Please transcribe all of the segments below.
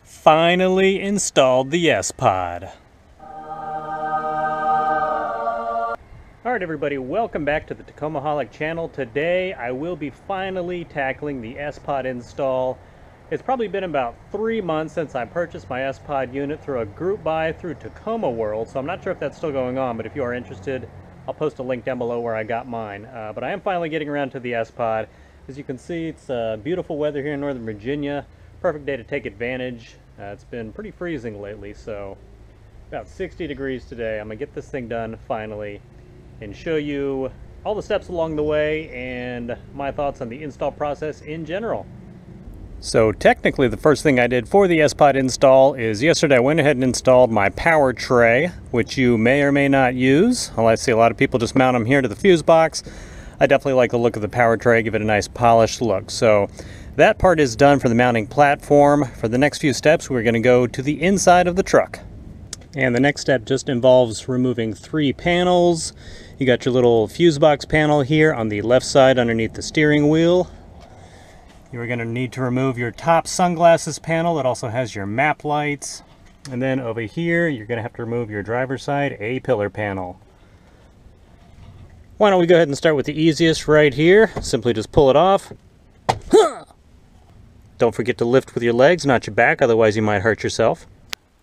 Finally installed the sPOD. Alright everybody, welcome back to the Tacomaholic channel. Today I will be finally tackling the sPOD install. It's probably been about 3 months since I purchased my sPOD unit through a group buy through Tacoma World, so I'm not sure if that's still going on, but if you are interested, I'll post a link down below where I got mine. But I am finally getting around to the sPOD. As you can see, it's beautiful weather here in Northern Virginia. Perfect day to take advantage. It's been pretty freezing lately, so about 60 degrees today. I'm gonna get this thing done finally and show you all the steps along the way and my thoughts on the install process in general. So technically the first thing I did for the sPOD install is yesterday I went ahead and installed my power tray, which you may or may not use. Well, I see a lot of people just mount them here to the fuse box. I definitely like the look of the power tray, give it a nice polished look. So that part is done for the mounting platform. For the next few steps, we're going to go to the inside of the truck. And the next step just involves removing 3 panels. You got your little fuse box panel here on the left side underneath the steering wheel. You're going to need to remove your top sunglasses panel that also has your map lights. And then over here, you're going to have to remove your driver's side A-pillar panel. Why don't we go ahead and start with the easiest right here. Simply just pull it off. Don't forget to lift with your legs, not your back, otherwise you might hurt yourself.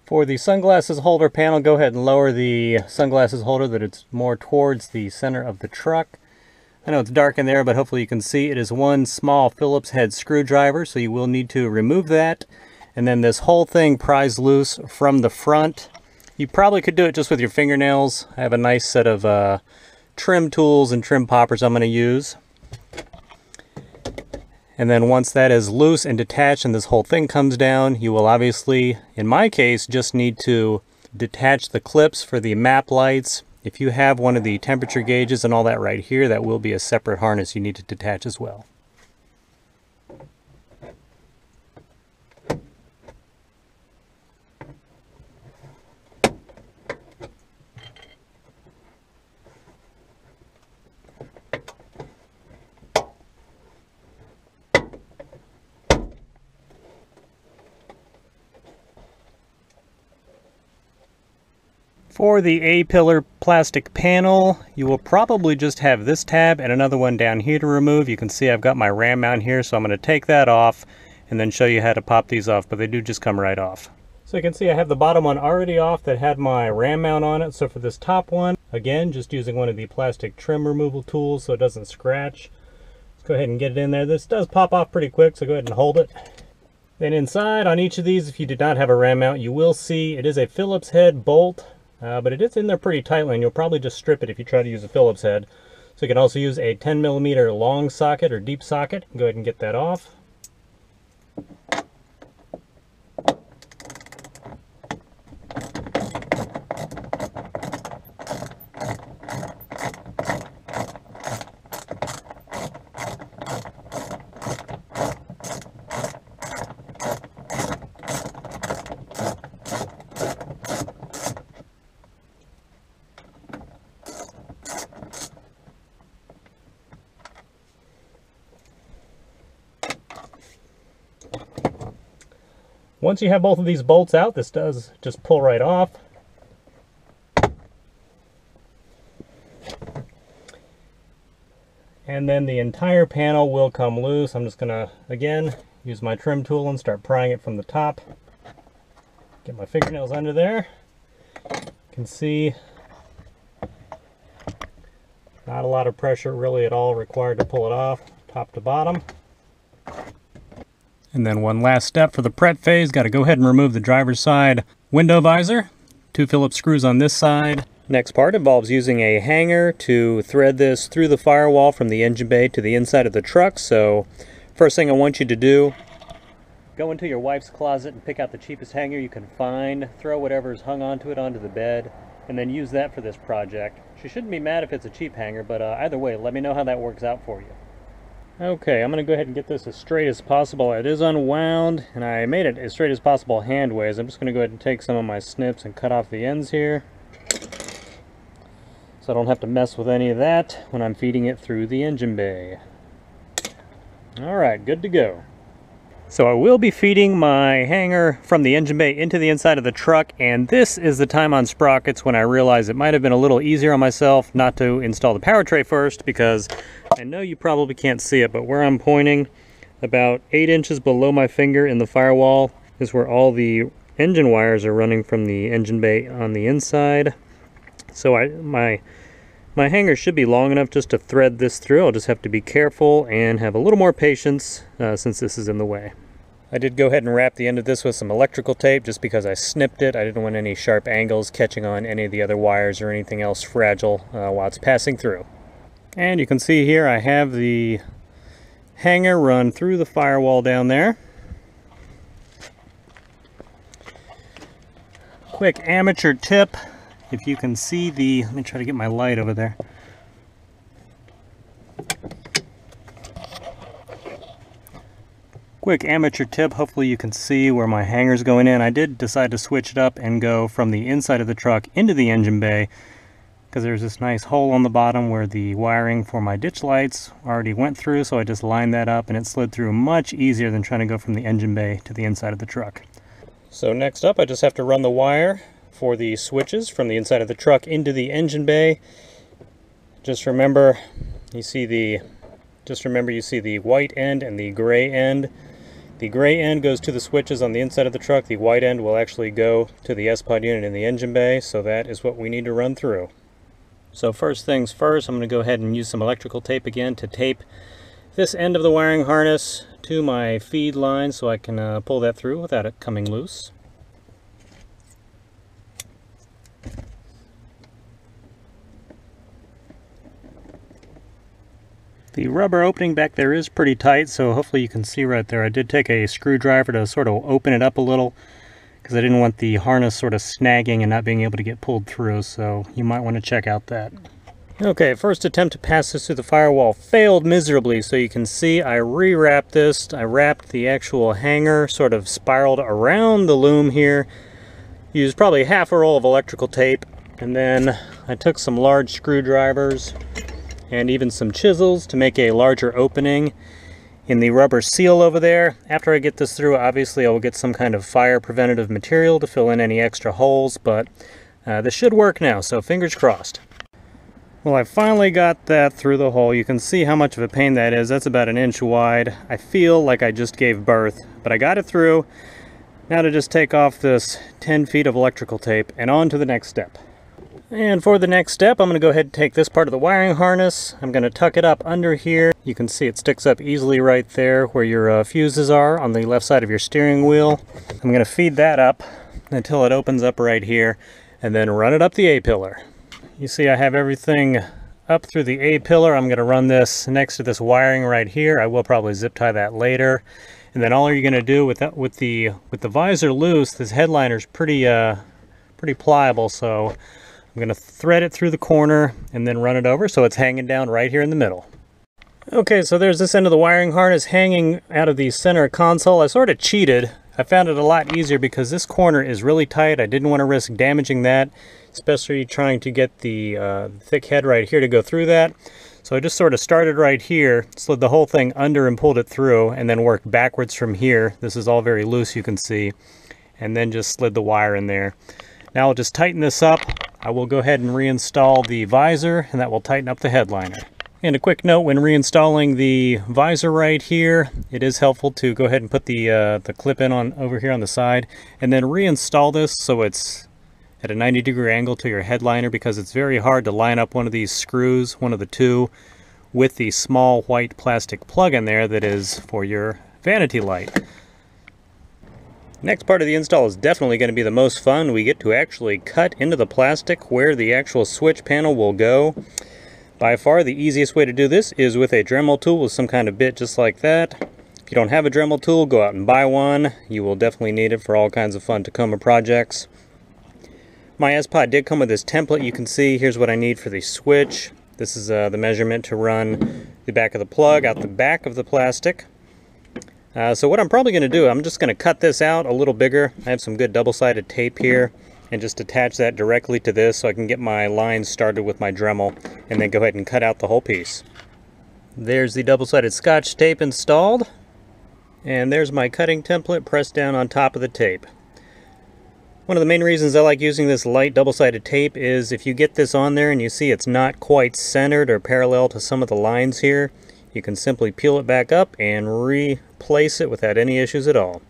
For the sunglasses holder panel, go ahead and lower the sunglasses holder that it's more towards the center of the truck. I know it's dark in there, but hopefully you can see it is one small Phillips head screwdriver, so you will need to remove that. And then this whole thing pries loose from the front. You probably could do it just with your fingernails. I have a nice set of trim tools and trim poppers I'm going to use. And then once that is loose and detached and this whole thing comes down, you will obviously, in my case, just need to detach the clips for the map lights. If you have one of the temperature gauges and all that right here, that will be a separate harness you need to detach as well. For the A-pillar plastic panel, you will probably just have this tab and another one down here to remove. You can see I've got my ram mount here, so I'm going to take that off and then show you how to pop these off, but they do just come right off. So you can see I have the bottom one already off that had my ram mount on it. So for this top one, again, just using one of the plastic trim removal tools so it doesn't scratch. Let's go ahead and get it in there. This does pop off pretty quick, so go ahead and hold it. Then inside on each of these, if you did not have a ram mount, you will see it is a Phillips head bolt. But it is in there pretty tightly, and you'll probably just strip it if you try to use a Phillips head. So you can also use a 10mm long socket or deep socket. Go ahead and get that off. Once you have both of these bolts out, this does just pull right off. And then the entire panel will come loose. I'm just going to, again, use my trim tool and start prying it from the top. Get my fingernails under there. You can see not a lot of pressure really at all required to pull it off, top to bottom. And then one last step for the prep phase, got to go ahead and remove the driver's side window visor. 2 Phillips screws on this side. Next part involves using a hanger to thread this through the firewall from the engine bay to the inside of the truck. So first thing I want you to do, go into your wife's closet and pick out the cheapest hanger you can find, throw whatever's hung onto it onto the bed, and then use that for this project. She shouldn't be mad if it's a cheap hanger, but either way, let me know how that works out for you. Okay, I'm going to go ahead and get this as straight as possible. It is unwound, and I made it as straight as possible handways. I'm just going to go ahead and take some of my snips and cut off the ends here, so I don't have to mess with any of that when I'm feeding it through the engine bay. Alright, good to go. So I will be feeding my hanger from the engine bay into the inside of the truck, and this is the time on sprockets when I realized it might have been a little easier on myself not to install the power tray first, because I know you probably can't see it, but where I'm pointing, about 8 inches below my finger in the firewall, is where all the engine wires are running from the engine bay on the inside. So my hanger should be long enough just to thread this through. I'll just have to be careful and have a little more patience since this is in the way. I did go ahead and wrap the end of this with some electrical tape just because I snipped it. I didn't want any sharp angles catching on any of the other wires or anything else fragile while it's passing through. And you can see here I have the hanger run through the firewall down there. Quick amateur tip. If you can see the, let me try to get my light over there. Quick amateur tip, hopefully you can see where my hanger's going in. I did decide to switch it up and go from the inside of the truck into the engine bay, because there's this nice hole on the bottom where the wiring for my ditch lights already went through, so I just lined that up and it slid through much easier than trying to go from the engine bay to the inside of the truck. So next up, I just have to run the wire for the switches from the inside of the truck into the engine bay. Just remember you see the white end and the gray end. The gray end goes to the switches on the inside of the truck. The white end will actually go to the sPOD unit in the engine bay, so that is what we need to run through. So first things first, I'm going to go ahead and use some electrical tape again to tape this end of the wiring harness to my feed line so I can pull that through without it coming loose. The rubber opening back there is pretty tight, so hopefully you can see right there. I did take a screwdriver to sort of open it up a little because I didn't want the harness sort of snagging and not being able to get pulled through, so you might want to check out that. Okay, first attempt to pass this through the firewall failed miserably, so you can see I rewrapped this. I wrapped the actual hanger, sort of spiraled around the loom here, used probably half a roll of electrical tape, and then I took some large screwdrivers and even some chisels to make a larger opening in the rubber seal over there. After I get this through, obviously I will get some kind of fire preventative material to fill in any extra holes, but this should work now, so fingers crossed. Well, I finally got that through the hole. You can see how much of a pain that is. That's about 1 inch wide. I feel like I just gave birth, but I got it through. Now to just take off this 10 feet of electrical tape and on to the next step. And for the next step, I'm going to go ahead and take this part of the wiring harness. I'm going to tuck it up under here. You can see it sticks up easily right there where your fuses are on the left side of your steering wheel. I'm going to feed that up until it opens up right here and then run it up the A-pillar. You see I have everything up through the A-pillar. I'm going to run this next to this wiring right here. I will probably zip tie that later. And then all you're going to do with the visor loose, this headliner's pretty pliable, so I'm going to thread it through the corner and then run it over so it's hanging down right here in the middle. Okay, so there's this end of the wiring harness hanging out of the center console. I sort of cheated. I found it a lot easier because this corner is really tight. I didn't want to risk damaging that, especially trying to get the thick head right here to go through that. So I just sort of started right here, slid the whole thing under and pulled it through, and then worked backwards from here. This is all very loose, you can see, and then just slid the wire in there. Now I'll just tighten this up. I will go ahead and reinstall the visor, and that will tighten up the headliner. And a quick note, when reinstalling the visor right here, it is helpful to go ahead and put the clip in on over here on the side, and then reinstall this so it's at a 90-degree angle to your headliner, because it's very hard to line up one of these screws, one of the two, with the small white plastic plug in there that is for your vanity light. Next part of the install is definitely going to be the most fun. We get to actually cut into the plastic where the actual switch panel will go. By far the easiest way to do this is with a Dremel tool with some kind of bit just like that. If you don't have a Dremel tool, go out and buy one. You will definitely need it for all kinds of fun Tacoma projects. My sPOD did come with this template. You can see here's what I need for the switch, This is the measurement to run the back of the plug out the back of the plastic. So what I'm probably going to do, I'm just going to cut this out a little bigger. I have some good double-sided tape here, and just attach that directly to this so I can get my lines started with my Dremel, and then go ahead and cut out the whole piece. There's the double-sided Scotch tape installed, and there's my cutting template pressed down on top of the tape. One of the main reasons I like using this light double-sided tape is if you get this on there and you see it's not quite centered or parallel to some of the lines here, you can simply peel it back up and replace it without any issues at all.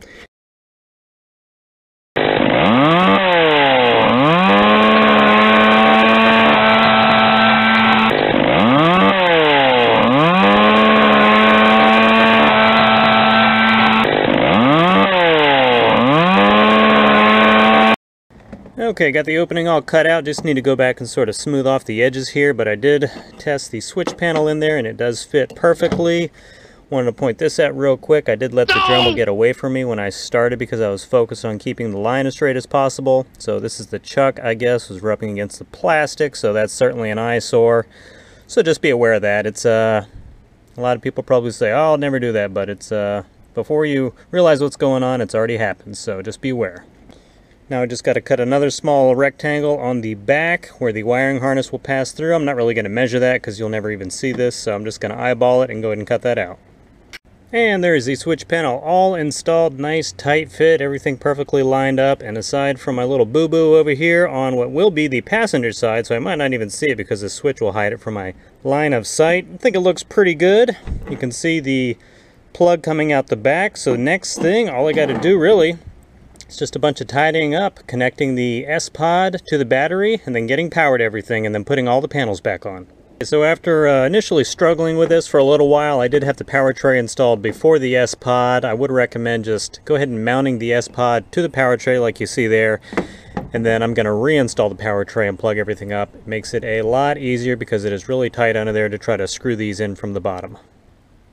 Okay, got the opening all cut out. Just need to go back and sort of smooth off the edges here, but I did test the switch panel in there and it does fit perfectly. Wanted to point this out real quick. I did let the Dremel get away from me when I started because I was focused on keeping the line as straight as possible. So this is the chuck, I guess, was rubbing against the plastic, so that's certainly an eyesore. So just be aware of that. It's a lot of people probably say, oh, I'll never do that, but it's before you realize what's going on, it's already happened, so just be aware. Now I just got to cut another small rectangle on the back where the wiring harness will pass through. I'm not really going to measure that because you'll never even see this, so I'm just going to eyeball it and go ahead and cut that out. And there's the switch panel all installed, nice tight fit, everything perfectly lined up, and aside from my little boo-boo over here on what will be the passenger side, so I might not even see it because the switch will hide it from my line of sight, I think it looks pretty good. You can see the plug coming out the back, so next thing, all I got to do really, it's just a bunch of tidying up, connecting the sPOD to the battery, and then getting power to everything, and then putting all the panels back on. So after initially struggling with this for a little while, I did have the power tray installed before the sPOD. I would recommend just go ahead and mounting the sPOD to the power tray like you see there, and then I'm going to reinstall the power tray and plug everything up. It makes it a lot easier because it is really tight under there to try to screw these in from the bottom.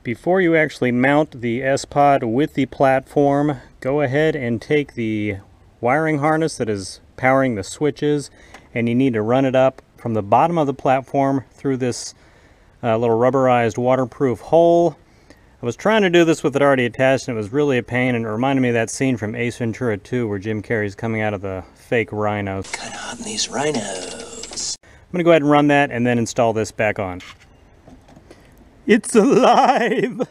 Before you actually mount the sPOD with the platform, go ahead and take the wiring harness that is powering the switches, and you need to run it up from the bottom of the platform through this little rubberized waterproof hole. I was trying to do this with it already attached and it was really a pain, and it reminded me of that scene from Ace Ventura 2 where Jim Carrey's coming out of the fake rhinos. Cut on these rhinos. I'm going to go ahead and run that and then install this back on. It's alive!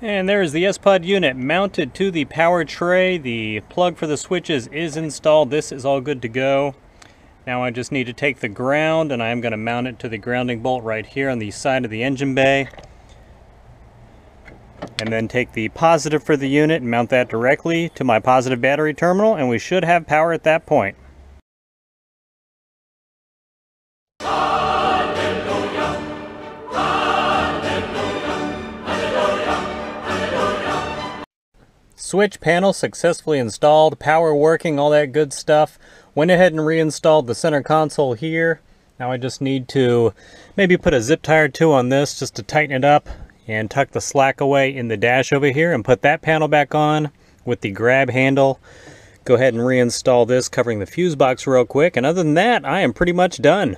And there's the sPOD unit mounted to the power tray. The plug for the switches is installed. This is all good to go. Now I just need to take the ground and I'm going to mount it to the grounding bolt right here on the side of the engine bay. And then take the positive for the unit and mount that directly to my positive battery terminal, and we should have power at that point. Switch panel successfully installed, power working, all that good stuff. Went ahead and reinstalled the center console here. Now I just need to maybe put a zip tie or two on this just to tighten it up and tuck the slack away in the dash over here and put that panel back on with the grab handle. Go ahead and reinstall this, covering the fuse box real quick, and other than that, I am pretty much done.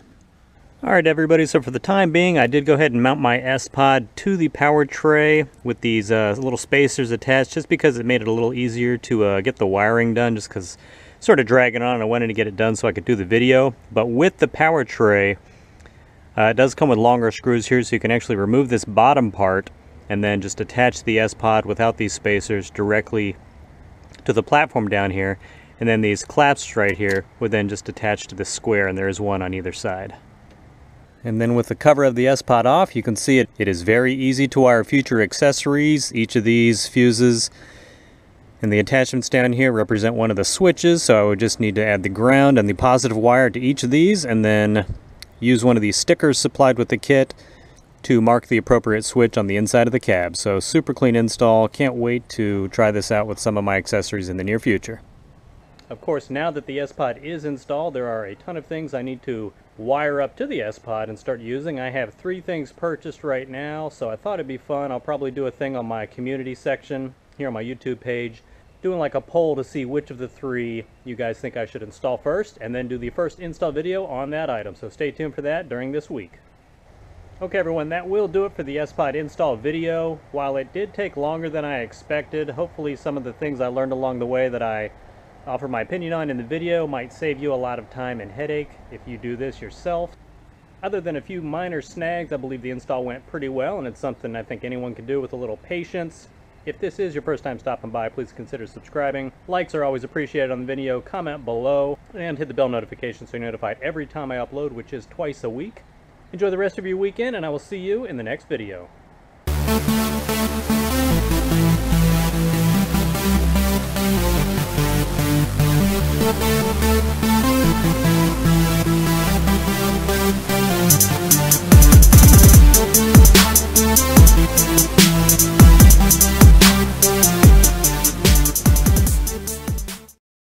Alright everybody, so for the time being, I did go ahead and mount my sPOD to the power tray with these little spacers attached, just because it made it a little easier to get the wiring done, just because sort of dragging on and I wanted to get it done so I could do the video. But with the power tray, it does come with longer screws here, so you can actually remove this bottom part and then just attach the sPOD without these spacers directly to the platform down here. And then these clasps right here would then just attach to the square, and there is one on either side. And then with the cover of the sPOD off, you can see it is very easy to wire future accessories. Each of these fuses and the attachments down here represent one of the switches, so I would just need to add the ground and the positive wire to each of these, and then use one of these stickers supplied with the kit to mark the appropriate switch on the inside of the cab. So super clean install. Can't wait to try this out with some of my accessories in the near future. Of course, now that the sPOD is installed, there are a ton of things I need to wire up to the sPOD and start using. I have 3 things purchased right now, so I thought it'd be fun. I'll probably do a thing on my community section here on my YouTube page, doing like a poll to see which of the three you guys think I should install first, and then do the first install video on that item. So stay tuned for that during this week. Okay everyone, that will do it for the sPOD install video. While it did take longer than I expected, hopefully some of the things I learned along the way that I offer my opinion on in the video might save you a lot of time and headache if you do this yourself. Other than a few minor snags, I believe the install went pretty well, and it's something I think anyone can do with a little patience. If this is your first time stopping by, please consider subscribing. Likes are always appreciated on the video, comment below, and hit the bell notification so you're notified every time I upload, which is twice a week. Enjoy the rest of your weekend, and I will see you in the next video.